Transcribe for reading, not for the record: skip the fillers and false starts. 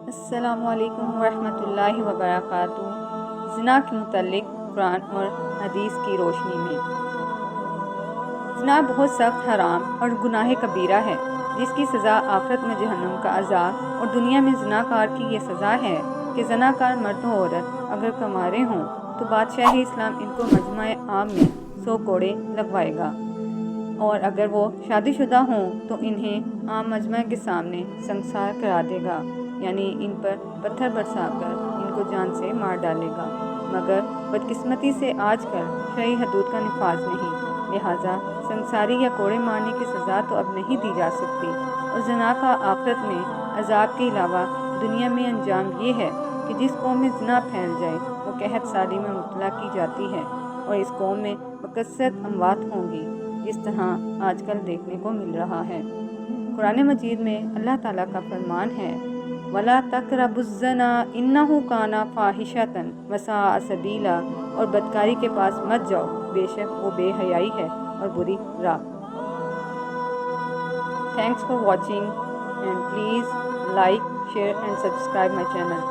السلام علیکم ورحمۃ اللہ وبرکاتہ۔ زنا کے متعلق قرآن اور حدیث کی روشنی میں۔ زنا بہت سخت حرام اور گناہ کبیرہ ہے، جس کی سزا آخرت میں جہنم کا عذاب اور دنیا میں زنا کار کی یہ سزا ہے کہ زنا کار مرد و عورت اگر کنوارے ہوں تو بادشاہ اسلام ان کو مجمع عام میں 100 کوڑے لگوائے گا، اور اگر وہ شادی شدہ ہوں تو انہیں عام مجمع کے سامنے سنگسار کرا دے گا، یعنی ان پر پتھر برسا کر ان کو جان سے مار ڈالے گا۔ مگر بدقسمتی سے آج کل شرعی حدود کا نفاذ نہیں، لہٰذا سنگساری یا کوڑے مارنے کی سزا تو اب نہیں دی جا سکتی، اور زنا کا آخرت میں عذاب کے علاوہ دنیا میں انجام یہ ہے کہ جس قوم میں زنا پھیل جائے وہ قحط سالی میں مبتلا کی جاتی ہے، اور اس قوم میں بکثرت اموات ہوں گی، جس طرح آج کل دیکھنے کو مل رہا ہے۔ قرآن مجید میں اللہ تعالیٰ کا فرمان ہے، وَلَا تَقْرَبُوا الزَّنَا إِنَّهُ كَانَ فَاحِشَةً وَسَاءَ سَبِيلًا، اور بدکاری کے پاس مت جاؤ، بے شک وہ بے حیائی ہے اور بری راہ۔ Thanks for watching and please like, share and subscribe my channel.